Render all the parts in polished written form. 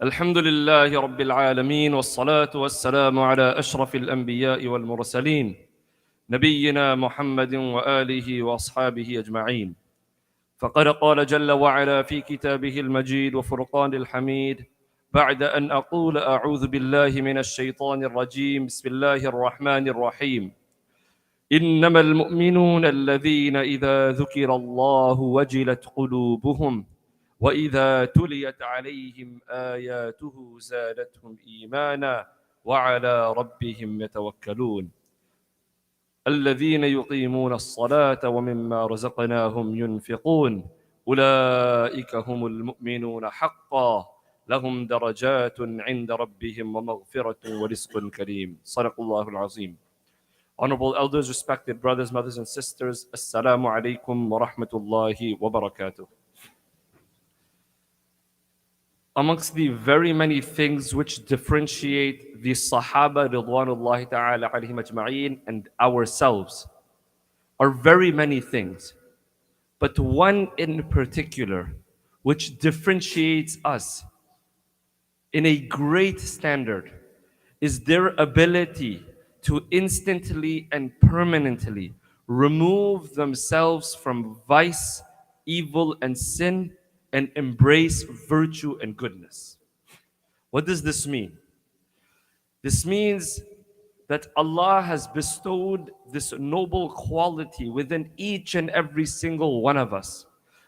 الحمد لله رب العالمين والصلاة والسلام على أشرف الأنبياء والمرسلين نبينا محمد وآله وأصحابه أجمعين. فقد قال جل وعلا في كتابه المجيد وفرقان الحميد بعد أن أقول أعوذ بالله من الشيطان الرجيم بسم الله الرحمن الرحيم. إنما المؤمنون الذين إذا ذكر الله وجلت قلوبهم وإذا تليت عليهم آياته زادتهم إيمانا وعلى ربهم يتوكلون الذين يقيمون الصلاة ومما رزقناهم ينفقون أولئك هم المؤمنون حقا لهم درجات عند ربهم ومغفرة ورزق كريم. صدق الله العظيم. Honorable elders, respected brothers, mothers and sisters, Assalamu alaikum wa rahmatullahi wa barakatuh. Amongst the very many things which differentiate the Sahaba Ridwanullahi ta'ala alayhim ajma'een and ourselves are very many things. But one in particular which differentiates us in a great standard is their ability to instantly and permanently remove themselves from vice, evil, and sin and embrace virtue and goodness. What does this mean? This means that Allah has bestowed this noble quality within each and every single one of us,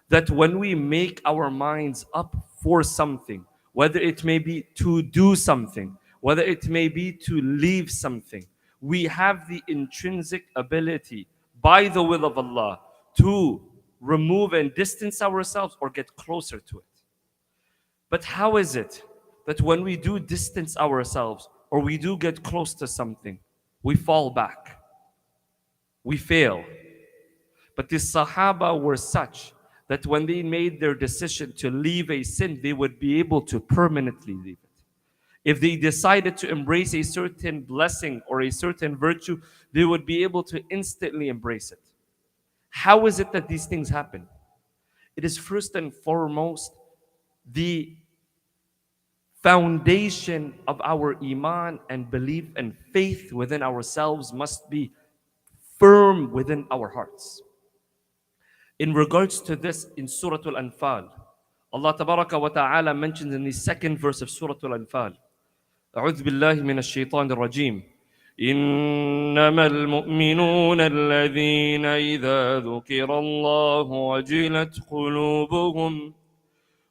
that when we make our minds up for something, whether it may be to do something, whether it may be to leave something, we have the intrinsic ability by the will of Allah to remove and distance ourselves or get closer to it. But how is it that when we do distance ourselves or we do get close to something, we fall back, we fail? But the Sahaba were such that when they made their decision to leave a sin, they would be able to permanently leave it. If they decided to embrace a certain blessing or a certain virtue, they would be able to instantly embrace it. How is it that these things happen? It is first and foremost the foundation of our iman and belief and faith within ourselves must be firm within our hearts. In regards to this, in Surah Al-Anfal, Allah Tabaraka wa Ta'ala mentions in the second verse of Surah Al-Anfal, أعوذ بالله من الشيطان الرجيم إنما المؤمنون الذين إذا ذكر الله وجلت قلوبهم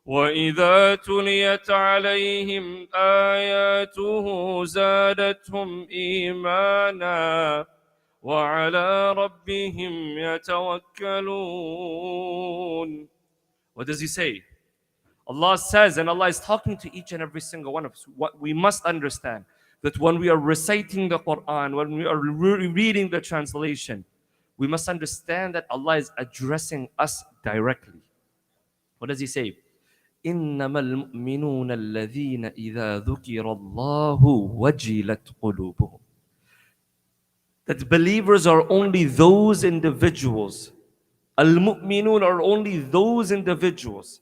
وإذا تليت عليهم آياته زادتهم إيمانا وعلى ربهم يتوكلون. What does he say? Allah says, and Allah is talking to each and every single one of us, what we must understand, that when we are reciting the Quran, when we are reading the translation, we must understand that Allah is addressing us directly. What does he say? إنما المؤمنون الذين إذا ذكر الله وجلت قلوبهم. That believers are only those individuals. Al-mu'minun are only those individuals.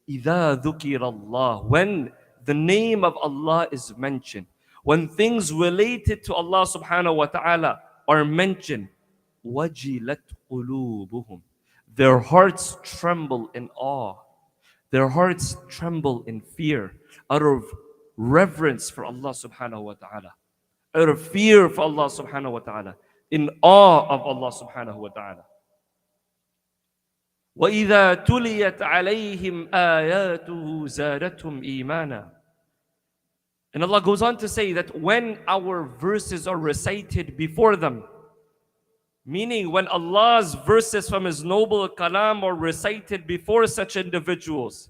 إذا ذكر الله, when the name of Allah is mentioned, when things related to Allah subhanahu wa ta'ala are mentioned, وجلت قلوبهم, their hearts tremble in awe. Their hearts tremble in fear out of reverence for Allah subhanahu wa ta'ala, out of fear for Allah subhanahu wa ta'ala, in awe of Allah subhanahu wa ta'ala. وَإِذَا تُلِيَتْ عَلَيْهِمْ آيَاتُهُ زَادَتْهُمْ إِيمَانًا. And Allah goes on to say that when our verses are recited before them, meaning when Allah's verses from His noble kalam are recited before such individuals,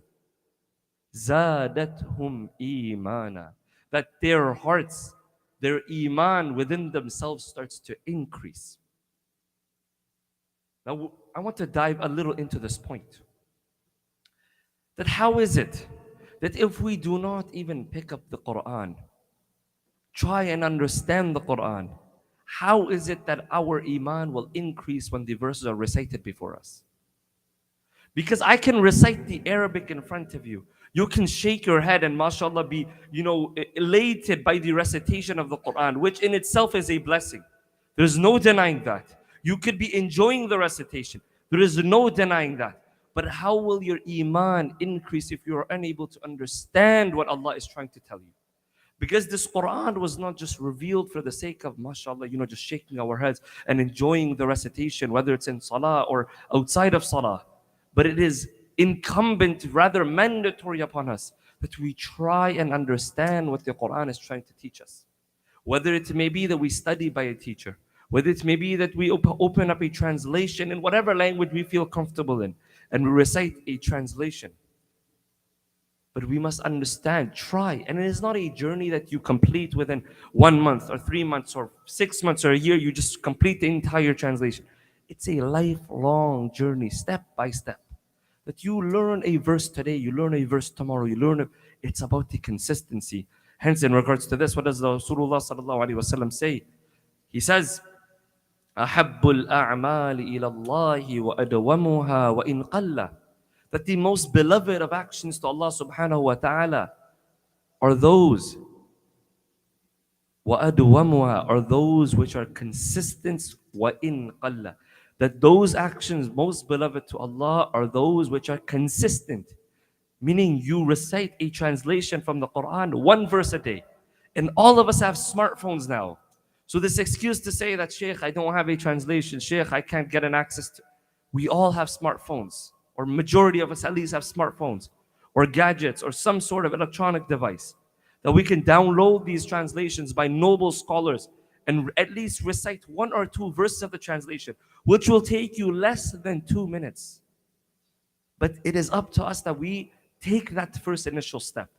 زَادَتْهُمْ إِيمَانًا, that their hearts, their iman within themselves starts to increase. Now, I want to dive a little into this point. That how is it that if we do not even pick up the Quran, try and understand the Quran, how is it that our iman will increase when the verses are recited before us? Because I can recite the Arabic in front of you. You can shake your head and mashallah be, elated by the recitation of the Quran, which in itself is a blessing. There's no denying that. You could be enjoying the recitation. There is no denying that. But how will your iman increase if you are unable to understand what Allah is trying to tell you? Because this Quran was not just revealed for the sake of, mashallah, just shaking our heads and enjoying the recitation, whether it's in salah or outside of salah. But it is incumbent, rather mandatory upon us that we try and understand what the Quran is trying to teach us. Whether it may be that we study by a teacher, whether it may be that we open up a translation in whatever language we feel comfortable in, and we recite a translation. But we must understand, try. And it is not a journey that you complete within 1 month or 3 months or 6 months or a year. You just complete the entire translation. It's a lifelong journey, step by step. That you learn a verse today, you learn a verse tomorrow, it's about the consistency. Hence, in regards to this, what does Rasulullah sallallahu alaihi wasallam say? He says, أحب الأعمال إلى الله وأدومها وإن قل. That the most beloved of actions to Allah subhanahu wa ta'ala are those وَأَدْوَمُهَا are those which are consistent وَإِن قَلَّ. That those actions most beloved to Allah are those which are consistent. Meaning you recite a translation from the Quran, one verse a day. And all of us have smartphones now. So this excuse to say that, Shaykh, I don't have a translation, Shaykh, I can't get an access to. We all have smartphones. Or majority of us at least have smartphones or gadgets or some sort of electronic device that we can download these translations by noble scholars and at least recite 1 or 2 verses of the translation, which will take you less than 2 minutes. But it is up to us that we take that first initial step.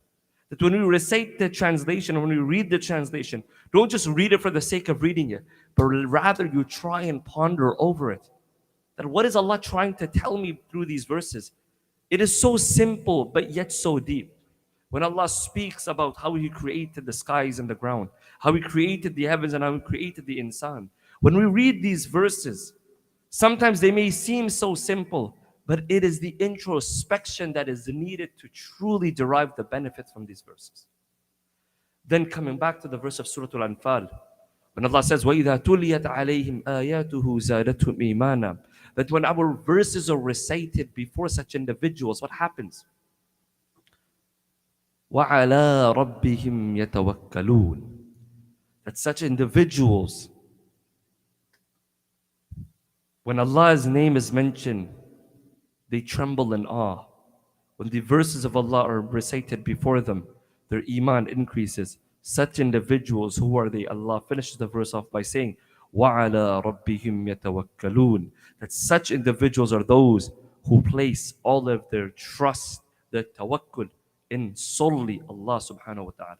That when we recite the translation, when we read the translation, don't just read it for the sake of reading it, but rather you try and ponder over it. That what is Allah trying to tell me through these verses? It is so simple, but yet so deep. When Allah speaks about how He created the skies and the ground, how He created the heavens and how He created the insan. When we read these verses, sometimes they may seem so simple, but it is the introspection that is needed to truly derive the benefits from these verses. Then coming back to the verse of Surah Al-Anfal, when Allah says, وَإِذَا تُلِيَتْ عَلَيْهِمْ آيَاتُهُ زَادَتْهُمْ إِيمَانًا, that when our verses are recited before such individuals, what happens? وَعَلَىٰ رَبِّهِمْ يَتَوَكَّلُونَ. That such individuals, when Allah's name is mentioned, they tremble in awe. When the verses of Allah are recited before them, their iman increases. Such individuals, who are they? Allah finishes the verse off by saying, وَعَلَىٰ رَبِّهِمْ يَتَوَكَّلُونَ. That such individuals are those who place all of their trust, their tawakkul, in solely Allah subhanahu wa ta'ala.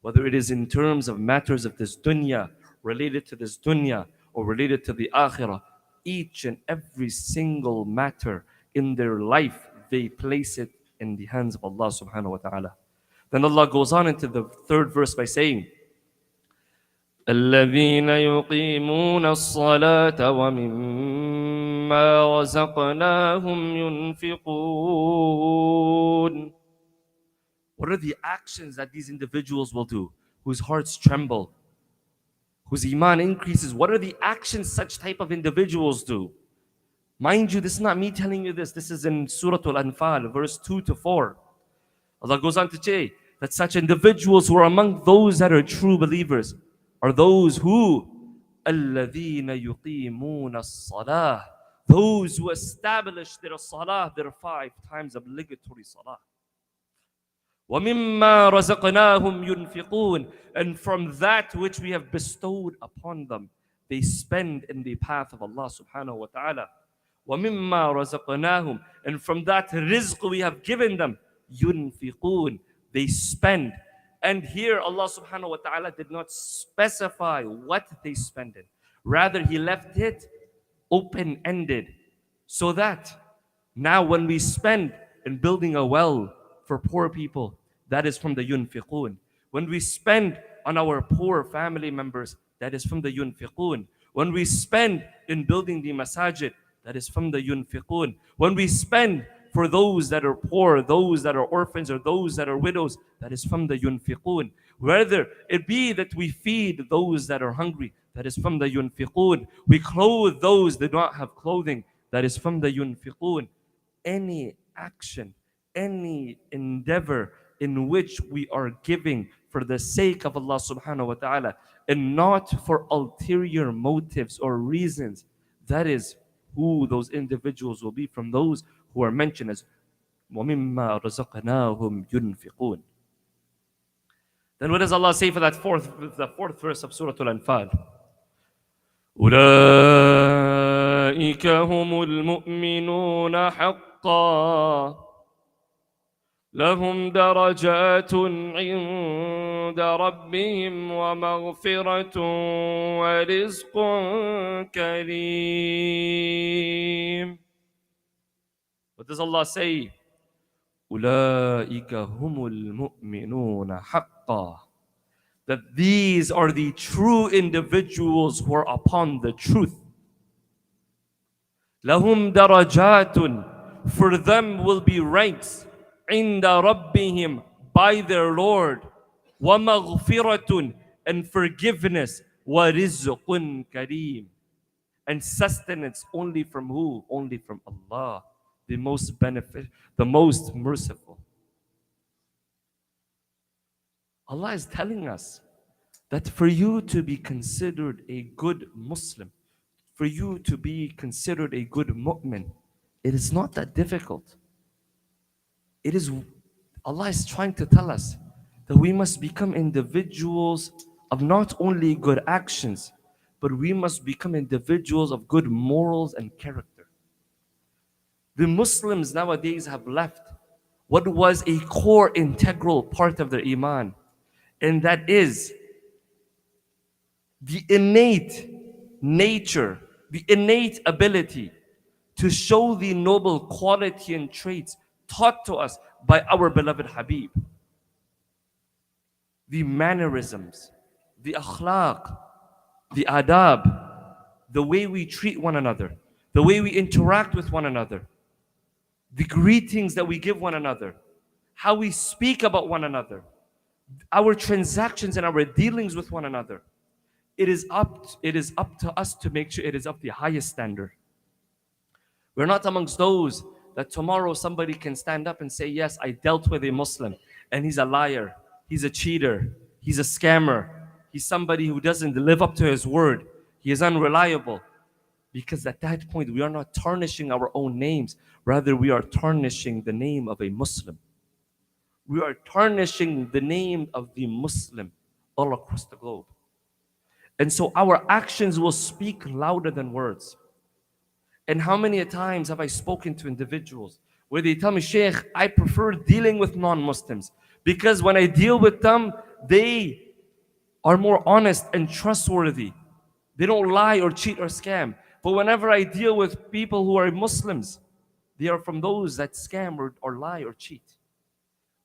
Whether it is in terms of matters of this dunya, related to this dunya, or related to the akhirah, each and every single matter in their life, they place it in the hands of Allah subhanahu wa ta'ala. Then Allah goes on into the 3rd verse by saying, الَّذِينَ يُقِيمُونَ الصَّلَاةَ وَمِمَّا رَزَقْنَاهُمْ يُنْفِقُونَ. What are the actions that these individuals will do, whose hearts tremble, whose iman increases? What are the actions such type of individuals do? Mind you, this is not me telling you this. This is in Surah Al-Anfal, verse 2 to 4. Allah goes on to say that such individuals who are among those that are true believers are those who الَّذِينَ يُقِيمُونَ الصَّلَاةِ, those who establish their salah, their 5 times obligatory salah. وَمِمَّا رَزَقْنَاهُمْ يُنْفِقُونَ, and from that which we have bestowed upon them, they spend in the path of Allah subhanahu wa ta'ala. وَمِمَّا رَزَقْنَاهُمْ, and from that rizq we have given them, يُنْفِقُونَ, they spend. And here Allah subhanahu wa ta'ala did not specify what they spend in. Rather, He left it open-ended. So that now when we spend in building a well for poor people, that is from the yunfiqun. When we spend on our poor family members, that is from the yunfiqun. When we spend in building the masajid, that is from the yunfiqun. When we spend for those that are poor, those that are orphans, or those that are widows, that is from the yunfiqun. Whether it be that we feed those that are hungry, that is from the yunfiqun. We clothe those that do not have clothing, that is from the yunfiqun. Any action, any endeavor in which we are giving for the sake of Allah subhanahu wa ta'ala and not for ulterior motives or reasons, that is who those individuals will be, from those who are mentioned as وَمِمَّا رَزَقْنَاهُمْ يُنْفِقُونَ. Then what does Allah say for the fourth verse of Surah Al-Anfal? أُولَٰئِكَ هُمُ الْمُؤْمِنُونَ حَقًّا لهم درجات عند ربهم ومغفرة ورزق كريم. What does Allah say? أولئك هم المؤمنون حقا. That these are the true individuals who are upon the truth. لهم درجات, for them will be ranks, عند ربهم, by their Lord, ومغفرة, and forgiveness, ورزق كريم, and sustenance only from who? Only from Allah, the most benefit, the most merciful. Allah is telling us that for you to be considered a good Muslim, for you to be considered a good mu'min, it is not that difficult. It is, Allah is trying to tell us that we must become individuals of not only good actions, but we must become individuals of good morals and character. The Muslims nowadays have left what was a core integral part of their iman, and that is the innate nature, the innate ability to show the noble quality and traits taught to us by our beloved Habib. The mannerisms, the akhlaq, the adab, the way we treat one another, the way we interact with one another, the greetings that we give one another, how we speak about one another, our transactions and our dealings with one another. It is up to us to make sure it is of the highest standard. We're not amongst those that tomorrow somebody can stand up and say, yes, I dealt with a Muslim and he's a liar, he's a cheater, he's a scammer, he's somebody who doesn't live up to his word, he is unreliable. Because at that point we are not tarnishing our own names, rather we are tarnishing the name of a Muslim. We are tarnishing the name of the Muslim all across the globe. And so our actions will speak louder than words. And how many times have I spoken to individuals where they tell me, Shaykh, I prefer dealing with non-Muslims because when I deal with them, they are more honest and trustworthy. They don't lie or cheat or scam. But whenever I deal with people who are Muslims, they are from those that scam or lie or cheat.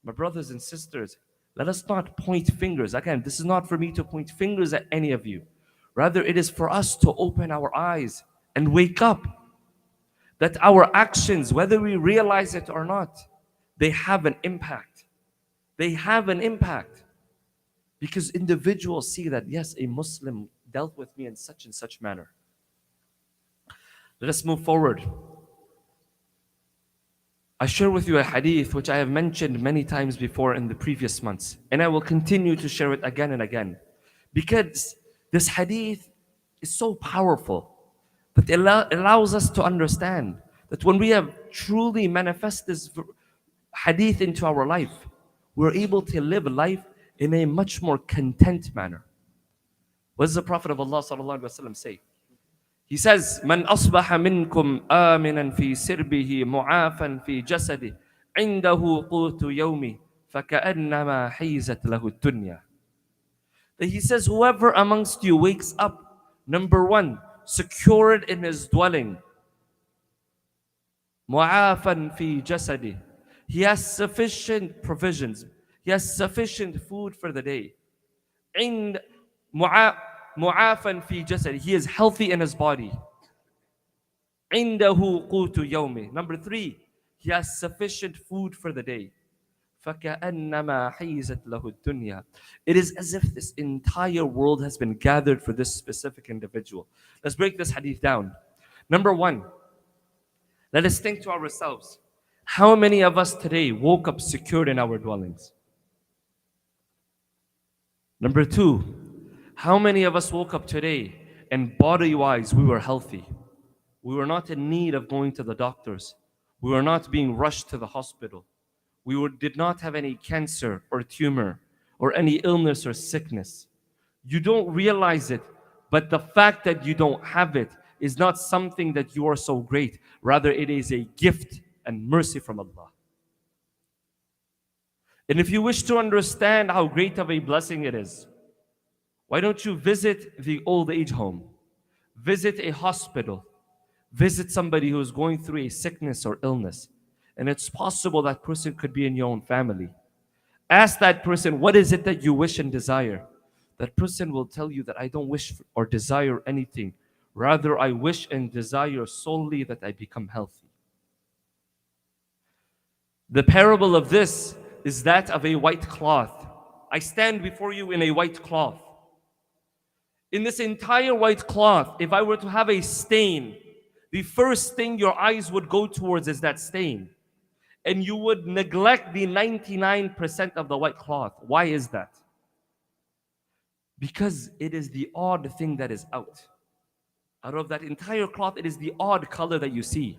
My brothers and sisters, let us not point fingers. Again, this is not for me to point fingers at any of you. Rather, it is for us to open our eyes and wake up. That our actions, whether we realize it or not, they have an impact. They have an impact. Because individuals see that, yes, a Muslim dealt with me in such and such manner. Let us move forward. I share with you a hadith which I have mentioned many times before in the previous months, and I will continue to share it again and again, because this hadith is so powerful that it allows us to understand that when we have truly manifest this hadith into our life, we're able to live life in a much more content manner. What does the Prophet of Allah sallallahu alaihi wasallam say? He says, "Man asbaha minkum aminan fi sirbihi mu'afan fi jasadi, indahu qutu yawmi, faka'annama hizat lahu dunya." That he says, whoever amongst you wakes up, number one, secured in his dwelling, mu'afan fi jasadi, he has sufficient provisions, he has sufficient food for the day. Mu'afan fi jasadi, he is healthy in his body. Indahu qutu yawmi. Number three, He has sufficient food for the day. فَكَأَنَّمَا حِيزَتْ لَهُ الدُّنْيَا. It is as if this entire world has been gathered for this specific individual. Let's break this hadith down. Number one, let us think to ourselves, how many of us today woke up secured in our dwellings? Number two, how many of us woke up today and body-wise we were healthy? We were not in need of going to the doctors. We were not being rushed to the hospital. Did not have any cancer or tumor or any illness or sickness. You don't realize it, but the fact that you don't have it is not something that you are so great. Rather, it is a gift and mercy from Allah. And if you wish to understand how great of a blessing it is, why don't you visit the old age home? Visit a hospital. Visit somebody who is going through a sickness or illness. And it's possible that person could be in your own family. Ask that person, what is it that you wish and desire? That person will tell you that I don't wish or desire anything. Rather, I wish and desire solely that I become healthy. The parable of this is that of a white cloth. I stand before you in a white cloth. In this entire white cloth, if I were to have a stain, the first thing your eyes would go towards is that stain. And you would neglect the 99% of the white cloth. Why is that? Because it is the odd thing that is out. Out of that entire cloth, it is the odd color that you see.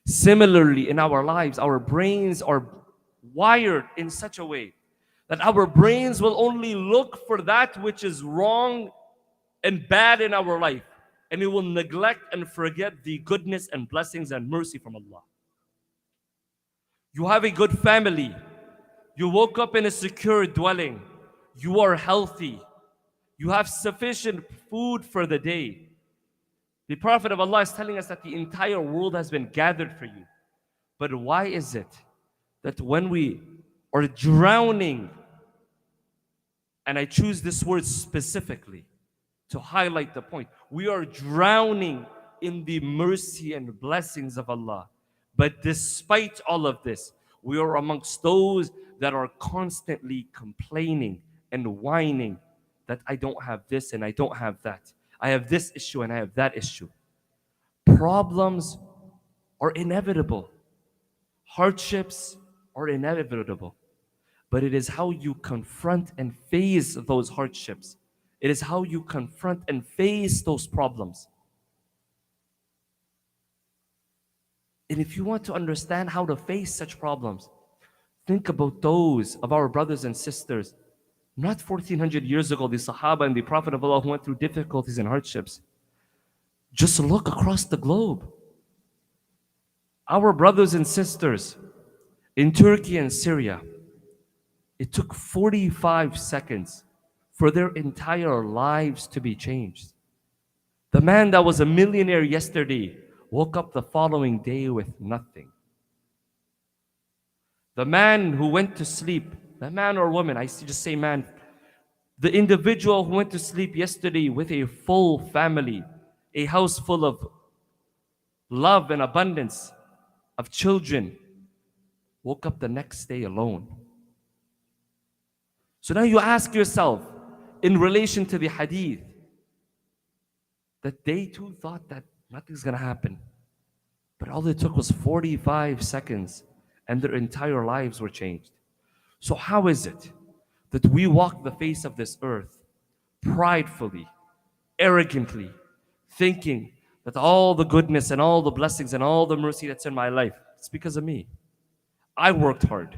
Similarly, in our lives, our brains are wired in such a way that our brains will only look for that which is wrong and bad in our life, and it will neglect and forget the goodness and blessings and mercy from Allah. You have a good family. You woke up in a secure dwelling. You are healthy. You have sufficient food for the day. The Prophet of Allah is telling us that the entire world has been gathered for you. But why is it that when we are drowning, and I choose this word specifically to highlight the point, we are drowning in the mercy and blessings of Allah. But despite all of this, we are amongst those that are constantly complaining and whining that I don't have this and I don't have that. I have this issue and I have that issue. Problems are inevitable. Hardships are inevitable. But it is how you confront and face those hardships. It is how you confront and face those problems. And if you want to understand how to face such problems, think about those of our brothers and sisters, not 1400 years ago, the Sahaba and the Prophet of Allah who went through difficulties and hardships. Just look across the globe. Our brothers and sisters in Turkey and Syria, it took 45 seconds for their entire lives to be changed. The man that was a millionaire yesterday woke up the following day with nothing. The man who went to sleep, the man or woman, I just say man, the individual who went to sleep yesterday with a full family, a house full of love and abundance of children, woke up the next day alone. So now you ask yourself, in relation to the hadith, that they too thought that nothing's going to happen. But all it took was 45 seconds and their entire lives were changed. So how is it that we walk the face of this earth pridefully, arrogantly, thinking that all the goodness and all the blessings and all the mercy that's in my life, it's because of me. I worked hard.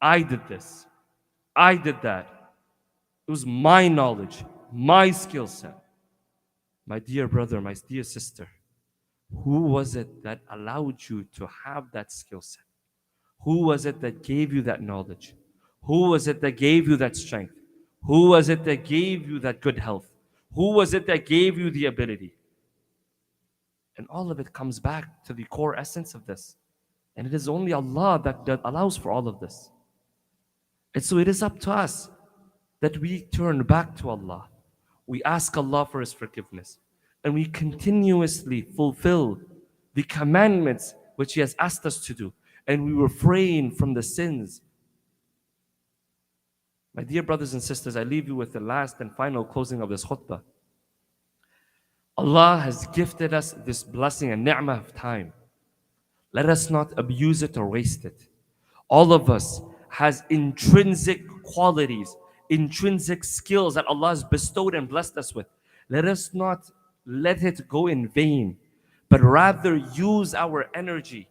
I did this. I did that. It was my knowledge, my skill set. My dear brother, my dear sister, who was it that allowed you to have that skill set? Who was it that gave you that knowledge? Who was it that gave you that strength? Who was it that gave you that good health? Who was it that gave you the ability? And all of it comes back to the core essence of this. And it is only Allah that allows for all of this. And so it is up to us that we turn back to Allah. We ask Allah for His forgiveness. And we continuously fulfill the commandments which He has asked us to do, and we refrain from the sins. My dear brothers and sisters, I leave you with the last and final closing of this khutbah. Allah has gifted us this blessing and ni'mah of time. Let us not abuse it or waste it. All of us has intrinsic qualities, intrinsic skills that Allah has bestowed and blessed us with. Let us not let it go in vain, but rather use our energy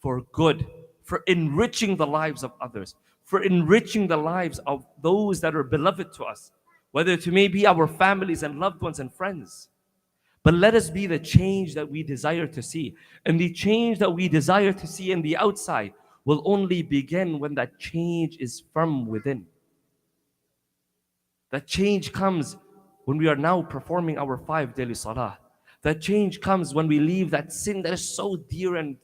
for good, for enriching the lives of others, for enriching the lives of those that are beloved to us, whether it may be our families and loved ones and friends. But let us be the change that we desire to see. And the change that we desire to see in the outside will only begin when that change is from within. That change comes when we are now performing our 5 daily salah. That change comes when we leave that sin that is so dear and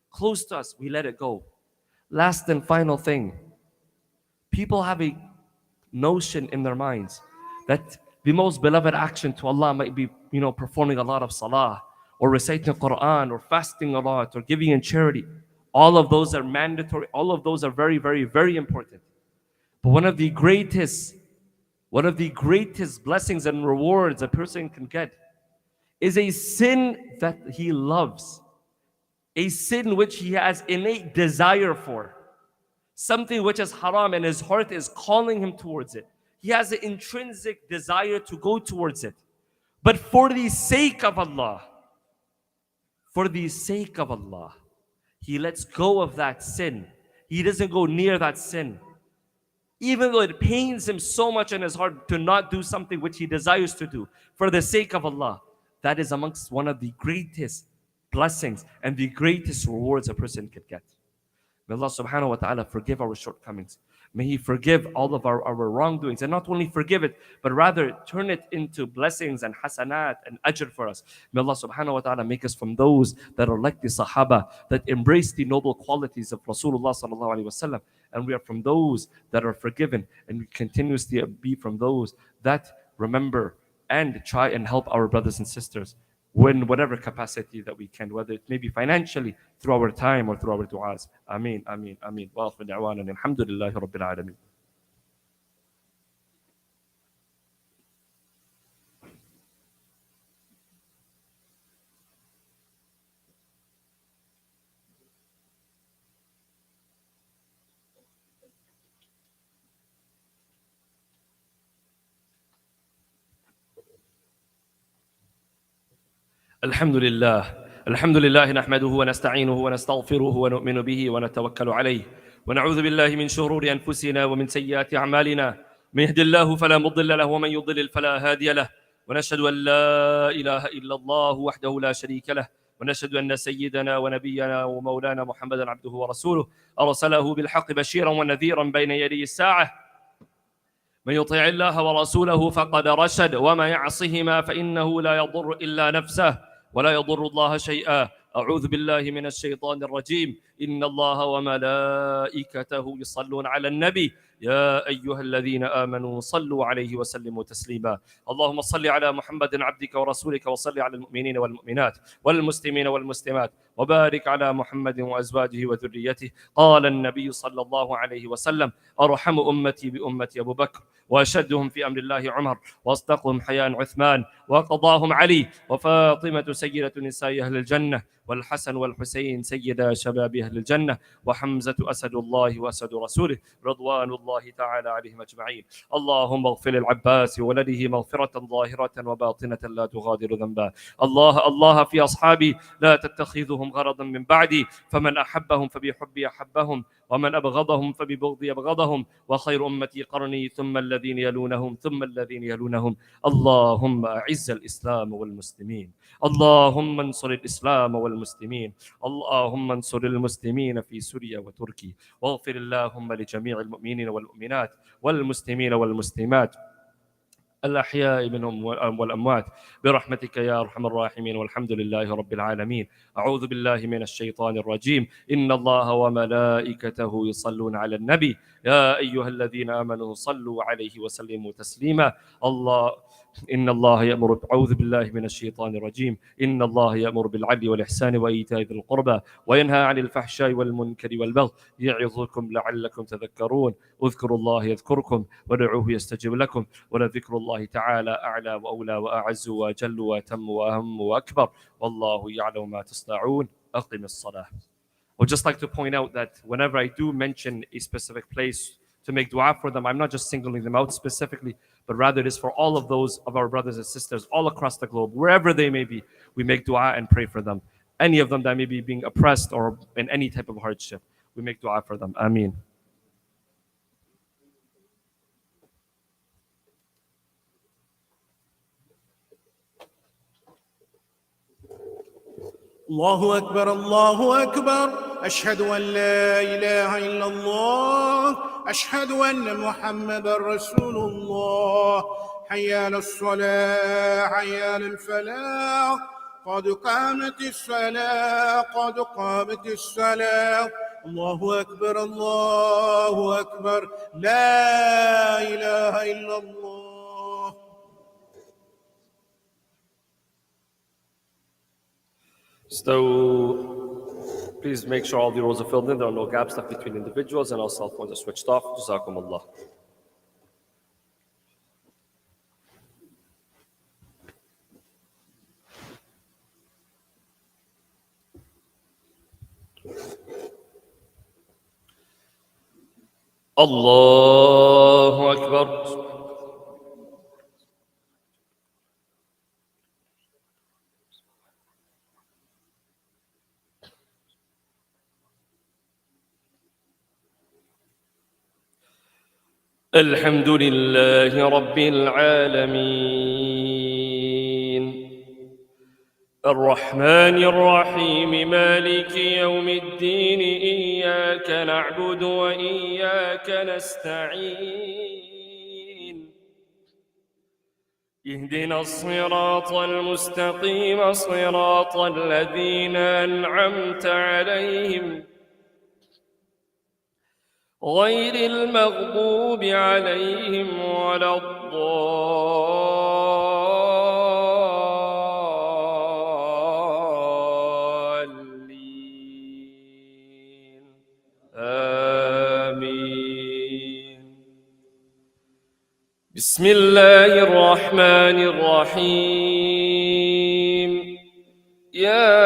close to us, we let it go. Last and final thing, people have a notion in their minds that the most beloved action to Allah might be, performing a lot of salah, or reciting Quran, or fasting a lot, or giving in charity. All of those are mandatory. All of those are very, very, very important. But one of the greatest blessings and rewards a person can get is a sin that he loves, a sin which he has innate desire for, something which is haram and his heart is calling him towards it. He has an intrinsic desire to go towards it. But for the sake of Allah, he lets go of that sin. He doesn't go near that sin. Even though it pains him so much in his heart to not do something which he desires to do for the sake of Allah, that is amongst one of the greatest blessings and the greatest rewards a person could get. May Allah subhanahu wa ta'ala forgive our shortcomings. May He forgive all of our wrongdoings, and not only forgive it, but rather turn it into blessings and hasanat and ajr for us. May Allah subhanahu wa ta'ala make us from those that are like the Sahaba, that embrace the noble qualities of Rasulullah sallallahu alaihi wasallam, and we are from those that are forgiven, and we continuously be from those that remember and try and help our brothers and sisters in whatever capacity that we can, whether it may be financially, through our time, or through our du'as. Ameen, ameen, ameen. Wa akhir da'wana alhamdulillahi rabbil alameen. الحمد لله نحمده ونستعينه ونستغفره ونؤمن به ونتوكل عليه ونعوذ بالله من شرور أنفسنا ومن سيئات أعمالنا من يهد الله فلا مضل له ومن يضلل فلا هادي له ونشهد أن لا إله إلا الله وحده لا شريك له ونشهد أن سيدنا ونبينا ومولانا محمدا عبده ورسوله أرسله بالحق بشيرا ونذيرا بين يدي الساعة من يطيع الله ورسوله فقد رشد وما يعصهما فإنه لا يضر إلا نفسه ولا يضر الله شيئا أعوذ بالله من الشيطان الرجيم إن الله وملائكته يصلون على النبي يا أيها الذين آمنوا صلوا عليه وسلموا تسليما اللهم صل على محمد عبدك ورسولك وصل على المؤمنين والمؤمنات والمسلمين والمسلمات وبارك على محمد وأزواجه وذريته قال النبي صلى الله عليه وسلم أرحم أمتي بأمتي أبو بكر وأشدهم في أمر الله عمر وأصدقهم حياء عثمان وقضاهم علي وفاطمة سيدة نساء أهل الجنة والحسن والحسين سيدا شباب أهل الجنة وحمزة أسد الله وأسد رسوله رضوان الله تعالى عليهم أجمعين اللهم اغفر العباس ولده مغفرة ظاهرة وباطنة لا تغادر ذنبا الله في أصحابي لا تتخذهم غرضا من بعدي فمن أحبهم فبحبي أحبهم ومن أبغضهم فببغضي أبغضهم وخير أمتي قرني ثم الذين يلونهم ثم الذين يلونهم اللهم أعز الإسلام والمسلمين اللهم انصر الإسلام والمسلمين اللهم انصر المسلمين في سوريا وتركيا واغفر اللهم لجميع المؤمنين والمؤمنات والمسلمين والمسلمات الأحياء منهم والأموات برحمتك يا أرحم الراحمين والحمد لله رب العالمين أعوذ بالله من الشيطان الرجيم إن الله وملائكته يصلون على النبي يا أيها الذين آمنوا صلوا عليه وسلموا تسليما. الله إن الله يأمر أعوذ بالله من الشيطان الرجيم. إن الله يأمر بالعدل والإحسان وإيتاء ذي القربى وينهى عن الفحشاء والمنكر والبغي يعظكم لعلكم تذكرون. اذكروا الله يذكركم ودعوه يستجب لكم ولذكر الله تعالى أعلى وأولى وأعز وأجل وأتم وأهم وأكبر والله يعلم ما تصنعون. أقم الصلاة. I would just like to point out that whenever I do mention a specific place to make dua for them, I'm not just singling them out specifically, but rather it is for all of those of our brothers and sisters all across the globe, wherever they may be. We make dua and pray for them. Any of them that may be being oppressed or in any type of hardship, we make dua for them. Ameen. الله أكبر الله أكبر أشهد أن لا إله إلا الله أشهد أن محمدا رسول الله حي على الصلاة حي على الفلاح قد قامت الصلاة قد قامت الصلاة الله أكبر الله أكبر لا إله إلا الله. So please make sure all the rows are filled in. There are no gaps left between individuals and all cell phones are switched off. Jazakum Allah. Allahu Akbar. الحمد لله رب العالمين الرحمن الرحيم مالك يوم الدين إياك نعبد وإياك نستعين اهدنا الصراط المستقيم صراط الذين أنعمت عليهم غير المغضوب عليهم ولا الضالين آمين. بسم الله الرحمن الرحيم. يا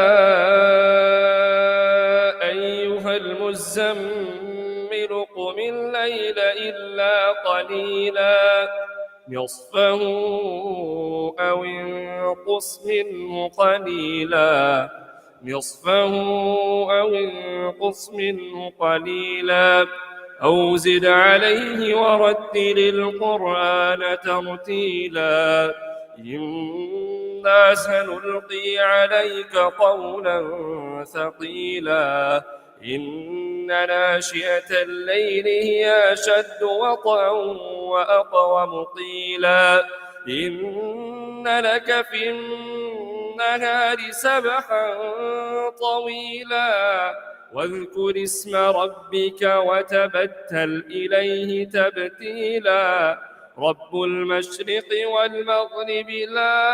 أيها المزمل قم الليل إلا قليلا نصفه أو انقص منه قليلا نصفه أو انقص منه قليلا أو زد عليه ورتل القرآن ترتيلا إنا سنلقي عليك قولا ثقيلا إن ناشئة الليل هي أشد وطئا وأقوم قيلا إن لك في النهار سبحا طويلا واذكر اسم ربك وتبتل إليه تبتيلا رب المشرق والمغرب لا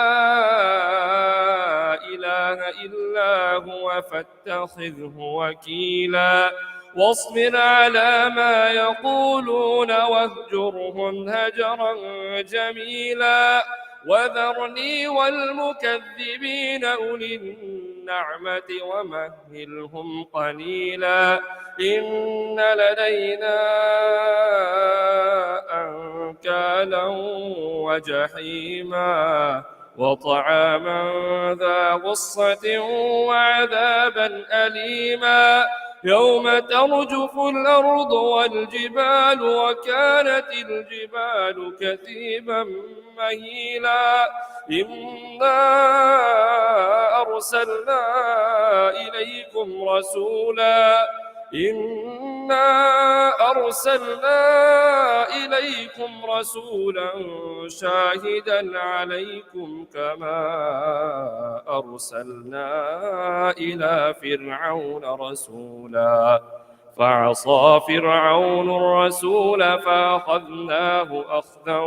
إله إلا هو فاتخذه وكيلا واصبر على ما يقولون واهجرهم هجرا جميلا وذرني والمكذبين أولي النعمة ومهلهم قليلا إن لدينا أنكالا وجحيما وطعاما ذا غصة وعذابا أليما يوم ترجف الأرض والجبال وكانت الجبال كثيبا مهيلا إنا أرسلنا إليكم رسولا شاهدا عليكم كما أرسلنا إلى فرعون رسولا فعصى فرعون الرسول فأخذناه أخذا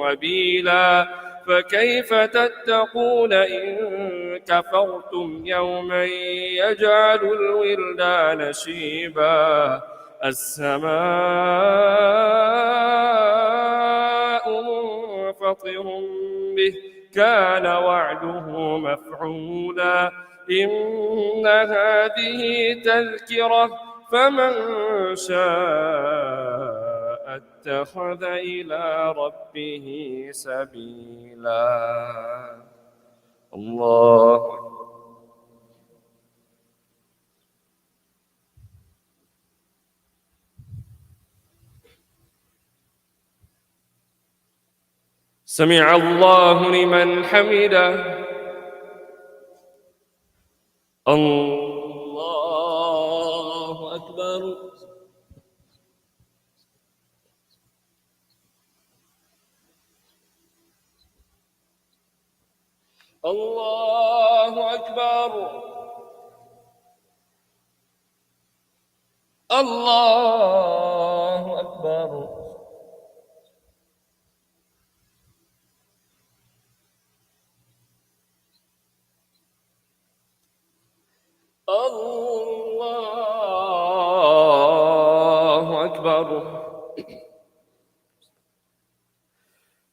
وبيلا فكيف تتقون إن كفرتم يوما يجعل الولدان شيبا السماء منفطر به كان وعده مفعولا إن هذه تذكرة فمن شاء اتخذ إلى ربه سبيلا. الله سمع الله لمن حمده. الله أكبر. الله أكبر. الله أكبر. الله أكبر.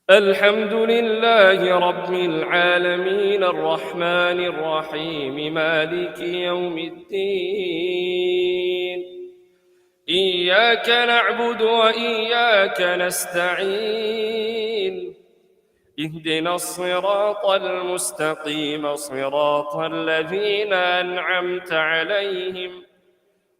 الحمد لله رب العالمين الرحمن الرحيم مالك يوم الدين إياك نعبد وإياك نستعين اهدنا الصراط المستقيم صراط الذين أنعمت عليهم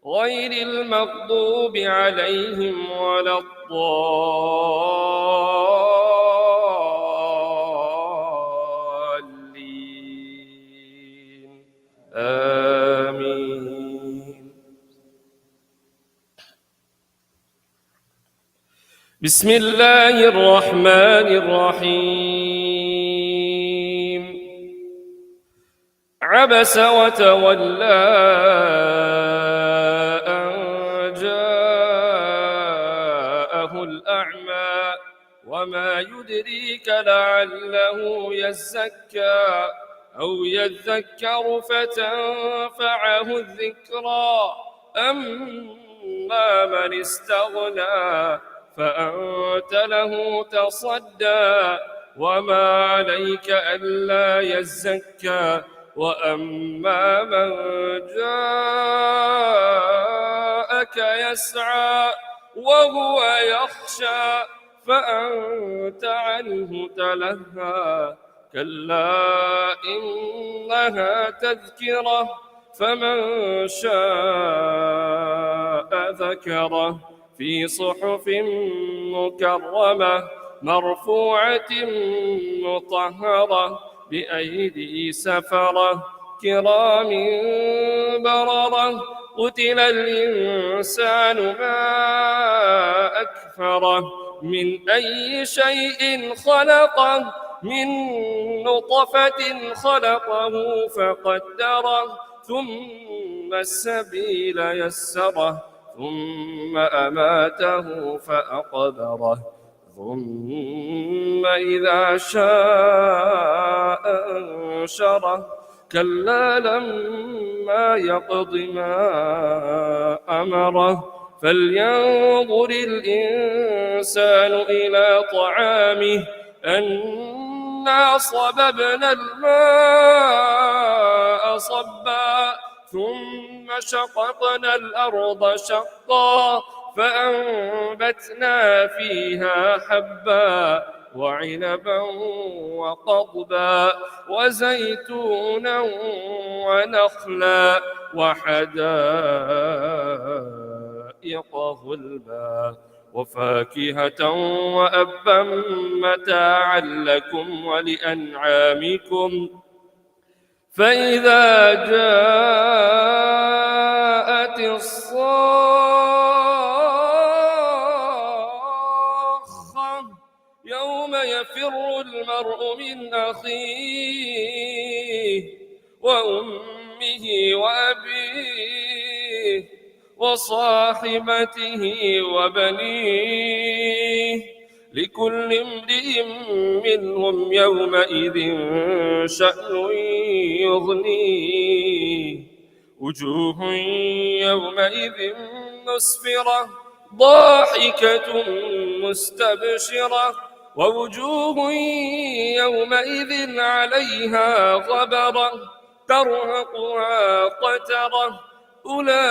غير المغضوب عليهم ولا الضالين آمين. بسم الله الرحمن الرحيم عبس وتولى أن جاءه الأعمى وما يدريك لعله يزكى أو يذكر فتنفعه الذكرى أما من استغنى فأنت له تصدى وما عليك ألا يزكى وأما من جاءك يسعى وهو يخشى فأنت عنه تلهى كلا إنها تذكرة فمن شاء ذكره في صحف مكرمة مرفوعة مطهرة بأيدي سفرة كرام بررة قتل الإنسان ما أكفره من أي شيء خلقه من نطفة خلقه فقدره ثم السبيل يسره ثم أماته فأقبره ثم إذا شاء أنشره كلا لما يقض ما أمره فلينظر الإنسان إلى طعامه أنا صببنا الماء صبا ثم شققنا الأرض شقا فأنبتنا فيها حبا وعنبا وقضبا وزيتونا ونخلا وحدائق غلبا وفاكهة وأبا متاعا لكم ولأنعامكم فإذا جاءت الصاخة يوم يفر المرء من أخيه وأمه وأبيه وصاحبته وبنيه لكل امرئ منهم يومئذ شأن يغنيه وجوه يومئذ مسفرة ضاحكة مستبشرة ووجوه يومئذ عليها غبرة ترهقها قترة أولئك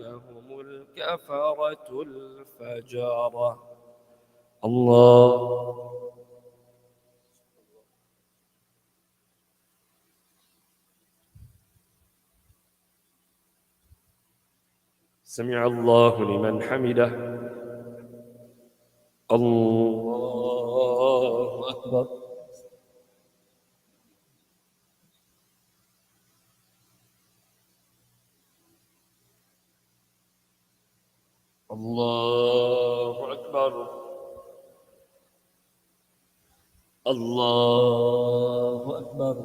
هم الكفرة الفجرة. الله. سمع الله لمن حمده. الله أكبر. الله أكبر. الله أكبر.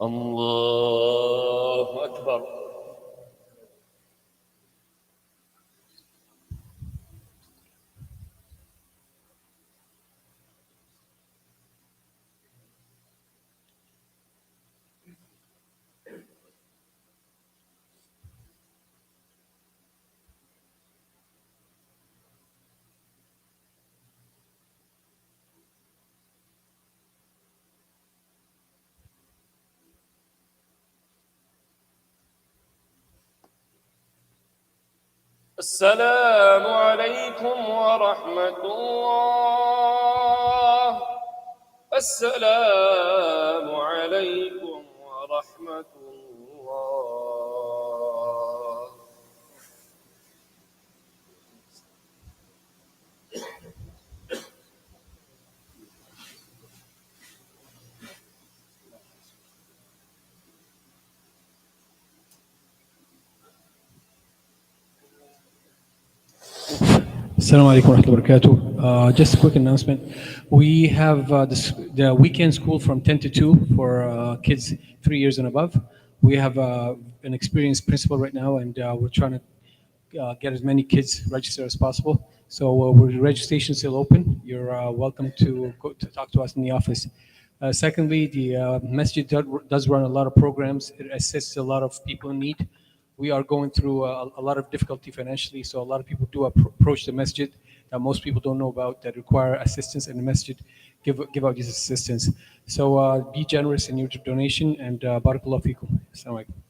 الله أكبر. السلام عليكم ورحمة الله. السلام عليكم ورحمة الله. Assalamu alaikum wa rahmatullahi wa barakatuh. Just a quick announcement. We have the weekend school from 10 to 2 for kids 3 years and above. We have an experienced principal right now, and we're trying to get as many kids registered as possible. So registration is still open. You're welcome to go to talk to us in the office. Secondly, the Masjid does run a lot of programs. It assists a lot of people in need. We are going through a lot of difficulty financially, so a lot of people do approach the Masjid that most people don't know about that require assistance, and the Masjid give out this assistance. So be generous in your donation, and barakallahu feekum. Assalamu alaikum.